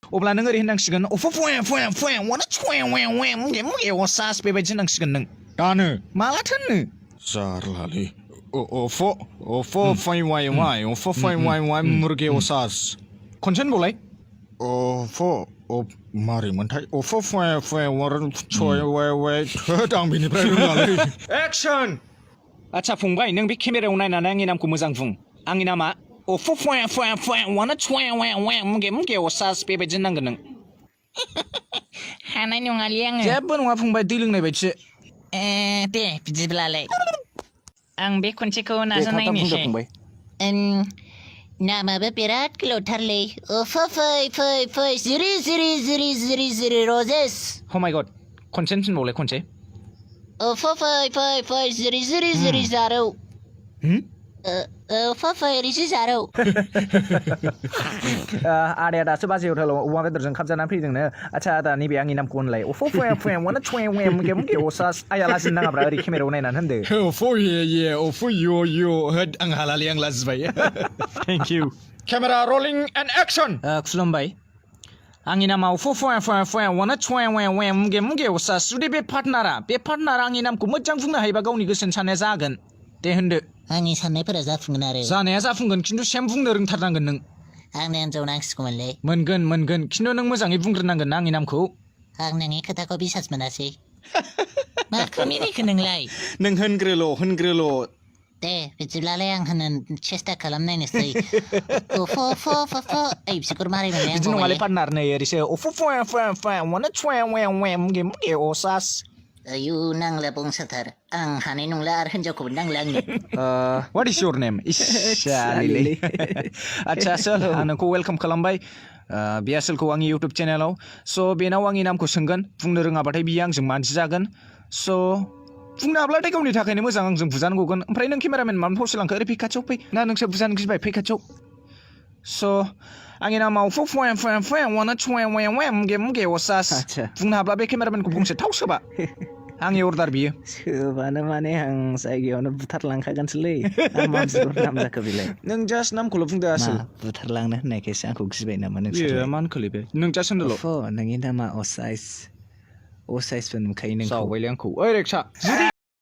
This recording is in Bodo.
अब्ला नों ओरै होननांसिगोन वाना असास बेबायदि होननांसिगोन नों दानो मालाथो होननो जारलालै वाइ मुर्गे असास खनसे होनबावलाय मारै मोनथाय आं बेनिफ्राय रोङालै एक्सन आच्छा फंबाय नों बे केमेरायाव नायनानै आंनि नामखौ मोजां बुं आंनि नामा वाना असास बेबायदि होननांगोन नों हानाय नङालै आङो जेबो नङा फंबाय दै लोंनाय बायदिसो दे बिदिब्लालाय आं बे खनसेखौ दे थाब थाब बुंदो नाजानायनोसै फंबाय नामाबो बिराद गोलावथारलै फै जिरि रजेस Oh my god खनसे होनफिनबावलाय खनसे फै जिरि जारौ फै रिजि जारौ आदाया दासो बाजै हटेलाव अमा बेदरजों खाबजानानै फैदोंनो आच्छा आदा नैबे आंनि नामखौ होनलाय वाना असास आया लाजिनो नाङाब्रा ओरै केमेरायाव नायनानै होनदो होद आं हालालै आं लाजिबाय thank you camera rolling and action खुलुमबाय आंनि नामा वाना असास जुदि बे पार्टनारा आंनि नामखौ मोजां बुंनो हायोबा गावनि गोसोनि साननाया जागोन दे होनदो आंनि साननायफोरा जाफुंगोन आरो जानाया जाफुंगोन खिन्थु सेम बुंनो रोंथारनांगोन नों आंनो हिनजाव नांसिगौमोनलै मोनगोन खिन्थु नों मोजाङै बुंग्रोनांगोन ना आंनि नामखौ आं नोंनि खोथाखौ बिसास मोनासै माखौ मिनिखो नोंलाय नों होनग्रोल' दे बिदिब्लालाय आं होनो सेस्था खालामनायनोसै बिसोर मारै मोनलाय बिदि नङालै पार्टनार नै ओरैसो वाना असास आयु नांला बंसाथार आं हानाय नंला आरो हिनजावखौबो नांला आंनो what is your name आच्छा आसोल आं नोंखौ वेलकाम खालामबाय बे आसोलखौ आंनि इउटुब चेनेलाव स' बेनाव आंनि नामखौ सोंगोन बुंनो रोङाबाथाय बियो आंजों मानसि जागोन स' बुंनो हाब्लाथाय गावनि थाखायनो मोजां आंजों बुजानो गगोन ओमफ्राय नों केमेरामेन मानो फावसो लांखो ओरै फै खाथियाव फै ना नोंसोर बुजानो गिबाय फै खाथियाव स' आंनि नामा वाना असास बुंनो हाब्ला बे केमेरामेनखौ बुंसो थाव सोबा आंनि अर्डार बियो सोबानो माने आं जायगायावनो बुथारलांखागोनसोलै मा नाम जाखो बेलाय नों जास्ट नामखौल' बुंदो आसोल बुथारलांनो होननायखायसो आंखौ गिबाय नामा नोंसोर मा होनखोलै बे नों जास्ट होनदोल' नोंनि नामा असाइसबो नुखायो नोंखौ जावबायलै आंखौ ओइ रेक्सा जुदि